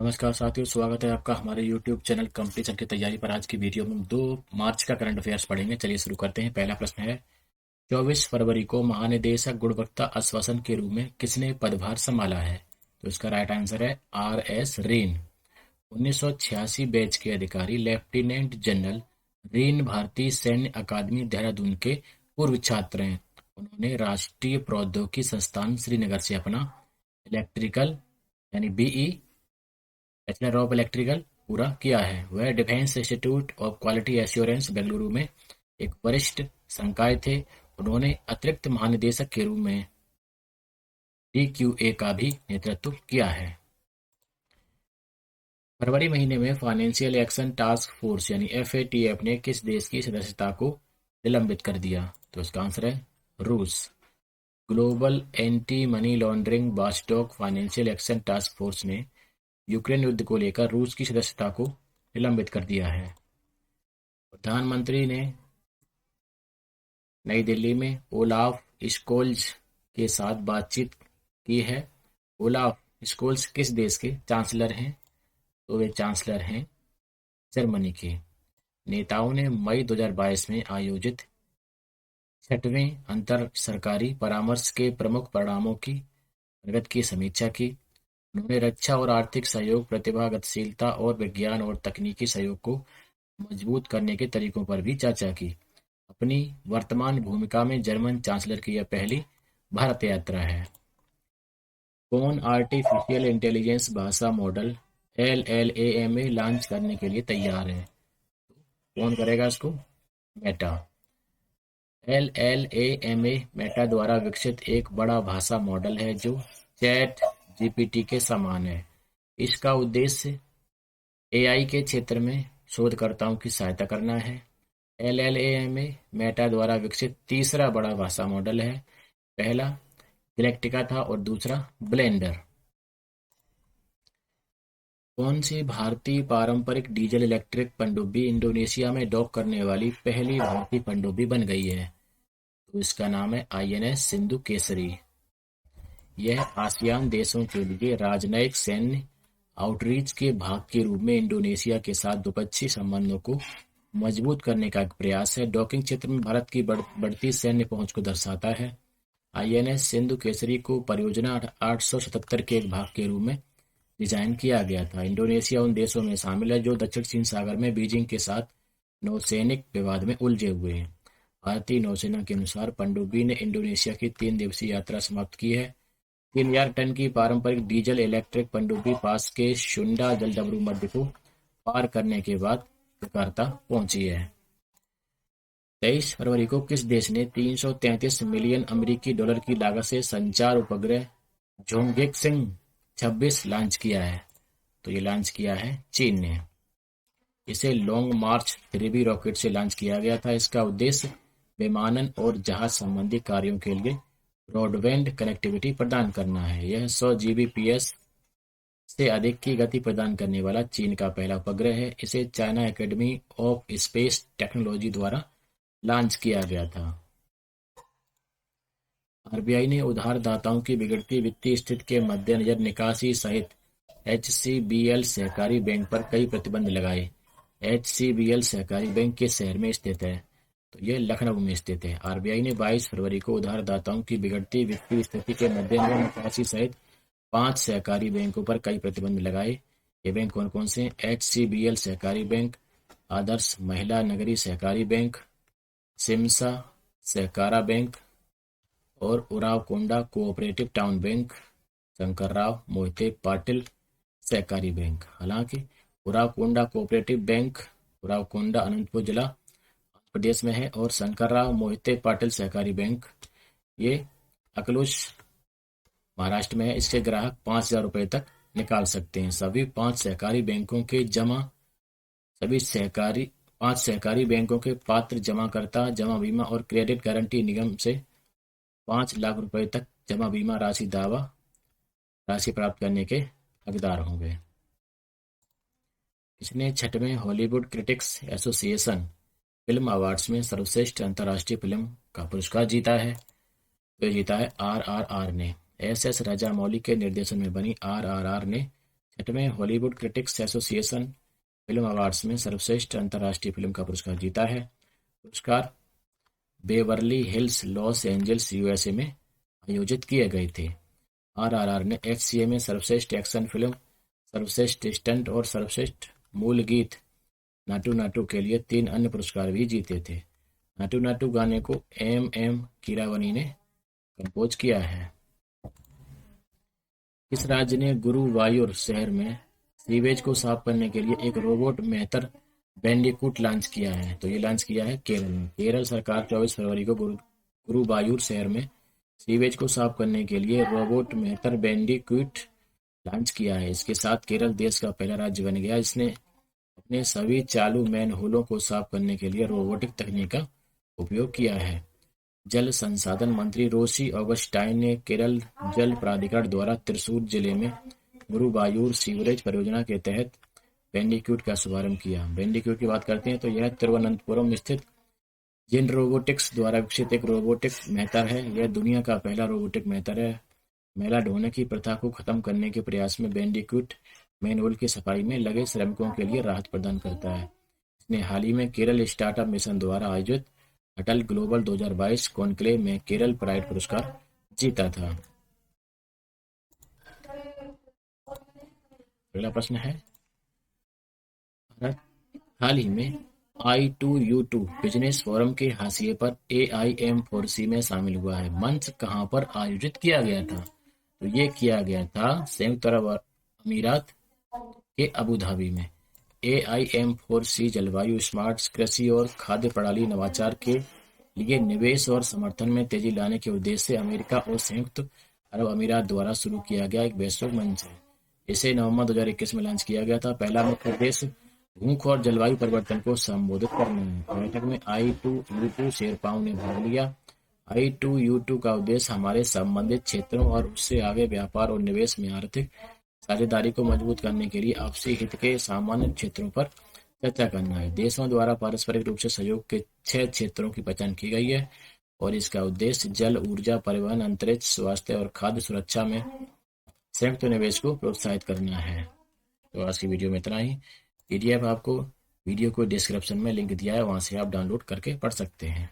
नमस्कार साथियों, स्वागत है आपका हमारे YouTube चैनल कंपटीशन की तैयारी पर। आज की वीडियो में हम 2 मार्च का करंट अफेयर्स पढ़ेंगे। चलिए शुरू करते हैं। पहला प्रश्न है, 24 फरवरी को महानिदेशक गुणवत्ता आश्वासन के रूप में किसने पदभार संभाला है? तो इसका राइट आंसर है RS रीन। 1986 बैच के अधिकारी लेफ्टिनेंट जनरल रीन भारतीय सैन्य अकादमी देहरादून के पूर्व छात्र हैं। उन्होंने राष्ट्रीय प्रौद्योगिकी संस्थान श्रीनगर से अपना इलेक्ट्रिकल यानी BE बैचलर ऑफ इलेक्ट्रिकल पूरा किया है। वह defence institute of quality assurance Bengaluru में एक वरिष्ठ संकाय थे। उन्होंने अतिरिक्त महानिदेशक के रूप में DQA का भी नेतृत्व किया है। फरवरी महीने में फाइनेंशियल एक्शन टास्क फोर्स यानी FATF ने किस देश की सदस्यता को निलंबित कर दिया? तो इसका आंसर है रूस। Global anti money laundering watchdog financial action task force ने यूक्रेन युद्ध को लेकर रूस की सदस्यता को निलंबित कर दिया है। प्रधानमंत्री ने नई दिल्ली में ओलाफ स्कोल्ज के साथ बातचीत की है। ओलाफ स्कोल्ज किस देश के चांसलर हैं? तो वे चांसलर हैं जर्मनी के। नेताओं ने मई 2022 में आयोजित 6वें अंतर सरकारी परामर्श के प्रमुख परिणामों की प्रगति की समीक्षा की। उन्होंने रक्षा और आर्थिक सहयोग, प्रतिभा, गतिशीलता और विज्ञान और तकनीकी सहयोग को मजबूत करने के तरीकों पर भी चर्चा की। अपनी वर्तमान भूमिका में जर्मन चांसलर की यह पहली भारत यात्रा है। कौन आर्टिफिशियल इंटेलिजेंस भाषा मॉडल LLAMA लॉन्च करने के लिए तैयार है? कौन करेगा इसको? मेटा। LLAMA मेटा द्वारा विकसित एक बड़ा भाषा मॉडल है जो चैट GPT के समान है। इसका उद्देश्य AI के क्षेत्र में शोधकर्ताओं की सहायता करना है। LLAMA मेटा द्वारा विकसित तीसरा बड़ा भाषा मॉडल है। पहला गैलेक्टिका था और दूसरा ब्लेंडर। कौन सी भारतीय पारंपरिक डीजल इलेक्ट्रिक पनडुब्बी इंडोनेशिया में डॉक करने वाली पहली भारतीय पनडुब्बी बन गई है? तो इसका नाम है INS सिंधु केसरी। यह आसियान देशों के लिए राजनयिक सैन्य आउटरीच के भाग के रूप में इंडोनेशिया के साथ द्विपक्षीय संबंधों को मजबूत करने का एक प्रयास है। डॉकिंग क्षेत्र में भारत की बढ़ती सैन्य पहुंच को दर्शाता है। INS सिंधु केसरी को परियोजना 877 के एक भाग के रूप में डिजाइन किया गया था। इंडोनेशिया उन देशों में शामिल है जो दक्षिण चीन सागर में बीजिंग के साथ नौसैनिक विवाद में उलझे हुए हैं। भारतीय नौसेना के अनुसार पनडुब्बी ने इंडोनेशिया की 3 दिवसीय यात्रा समाप्त की है। 3000 टन की पारंपरिक डीजल इलेक्ट्रिक पनडुब्बी पास के शुंडा जलडमरू मध्य को पार करने के बाद जकार्ता पहुंची है। 23 फरवरी को किस देश ने 333 मिलियन अमेरिकी डॉलर की लागत से संचार उपग्रह जोंगजेकसिंग 26 लॉन्च किया है? तो ये लॉन्च किया है चीन ने। इसे लॉन्ग मार्च 3B रॉकेट से लॉन्च किया गया था। इसका उद्देश्य विमानन और जहाज संबंधी कार्यों के लिए ब्रॉडबैंड कनेक्टिविटी प्रदान करना है। यह 100 Gbps से अधिक की गति प्रदान करने वाला चीन का पहला उपग्रह है। इसे China academy of space technology द्वारा लॉन्च किया गया था। RBI ने उधारदाताओं की बिगड़ती वित्तीय स्थिति के मद्देनजर निकासी सहित HCBL सहकारी बैंक पर कई प्रतिबंध लगाए। HCBL सहकारी बैंक किस शहर में स्थित है? तो यह लखनऊ में स्थित है। RBI ने 22 फरवरी को उधारदाताओं की बिगड़ती वित्तीय स्थिति के मद्देनजर निकासी सहित 5 सहकारी बैंकों पर कई प्रतिबंध लगाए। ये बैंक कौन कौन से हैं? HCBL सहकारी बैंक, आदर्श महिला नगरी सहकारी बैंक, सिमसा सहकारा बैंक और Uravakonda cooperative town bank, Shankarrao Mohite Patil Sahakari bank. हालांकि उरावकोंडा कोऑपरेटिव बैंक उरावकोंडा अनंतपुर जिला प्रदेश में है और शंकरराव मोहिते पाटिल सहकारी बैंक ये अकलूज महाराष्ट्र में है। इसके ग्राहक 5,000 रुपए तक निकाल सकते हैं। सभी 5 सहकारी बैंकों के पात्र जमाकर्ता जमा बीमा और क्रेडिट गारंटी निगम से 5 लाख रुपए तक जमा बीमा दावा राशि प्राप्त करने के हकदार होंगे। इसने 6वें Hollywood critics association film awards में सर्वश्रेष्ठ अंतर्राष्ट्रीय फिल्म का पुरस्कार जीता है। तो जीता है RRR ने। SS राजामौली के निर्देशन में बनी RRR ने छठवें Hollywood critics association film awards में सर्वश्रेष्ठ अंतर्राष्ट्रीय फिल्म का पुरस्कार जीता है। पुरस्कार Beverly hills, Los Angeles, USA में आयोजित किए गए थे। आरआरआर ने एफसीए में सर्वश्रेष्ठ एक्शन फिल्म, सर्वश्रेष्ठ स्टंट और सर्वश्रेष्ठ मूल गीत नाटू नाटू के लिए 3 अन्य पुरस्कार भी जीते थे। नाटू नाटू गाने को एम कीरावनी ने कंपोज किया है। किस राज्य ने गुरुवायूर शहर में सीवेज को साफ करने के लिए एक रोबोट मेहतर बैंडिकूट लॉन्च किया है? तो ये लॉन्च किया है केरल में। केरल सरकार 24 फरवरी को गुरुवायूर शहर में सीवेज को साफ करने के लिए रोबोट मेहतर बैंडिकूट लॉन्च किया है। इसके साथ केरल देश का पहला राज्य बन गया जिसने अपने सभी चालू मैनहोलों को साफ करने के लिए रोबोटिक तकनीक का उपयोग किया है। जल संसाधन मंत्री रोसी ऑगस्टाइन ने केरल जल प्राधिकरण द्वारा त्रिशूर जिले में गुरुवायूर सीवरेज परियोजना के तहत बैंडिक्यूट का शुभारंभ किया। बैंडिक्यूट की बात करते हैं तो यह तिरुवनंतपुरम स्थित जिन रोबोटिक्स द्वारा विकसित एक रोबोटिक मेहतर है। यह दुनिया का पहला रोबोटिक मेहतर है। मैला ढोने की प्रथा को खत्म करने के प्रयास में बैंडिक्यूट मैनहोल की सफाई में लगे श्रमिकों के लिए राहत प्रदान करता है। इसने हाल ही में केरल स्टार्टअप मिशन द्वारा आयोजित अटल ग्लोबल 2022 कॉन्क्लेव में केरल प्राइड पुरस्कार जीता था। अगला प्रश्न है, हाल ही में I2U2 बिजनेस फोरम के हाशिए पर AIM4C में शामिल हुआ है। मंच कहां पर आयोजित किया गया था? तो ये किया गया था संयुक्त अरब अमीरात के अबू धाबी में। AIM4C जलवायु, स्मार्ट कृषि और खाद्य प्रणाली नवाचार के लिए निवेश और समर्थन में तेजी लाने के उद्देश्य से अमेरिका और संयुक्त अरब अमीरात द्वारा शुरू किया गया एक वैश्विक मंच है। इसे नवंबर 2021 में लॉन्च किया गया था। पहला मुख्य उद्देश्य भूख और जलवायु परिवर्तन को संबोधित करना है। बैठक में I2U2 शेरपाओं ने भाग लिया। I2U2 का उद्देश्य हमारे संबंधित क्षेत्रों और उससे आगे व्यापार और निवेश में आर्थिक साझेदारी को मजबूत करने के लिए आपसी हित के सामान्य क्षेत्रों पर चर्चा करना है। देशों द्वारा पारस्परिक रूप से सहयोग के 6 क्षेत्रों की पहचान की गई है और इसका उद्देश्य जल, ऊर्जा, परिवहन, अंतरिक्ष, स्वास्थ्य और खाद्य सुरक्षा में संयुक्त निवेश को प्रोत्साहित करना है। तो आज की वीडियो में इतना ही। PDF आपको वीडियो को डिस्क्रिप्शन में लिंक दिया है, वहां से आप डाउनलोड करके पढ़ सकते हैं।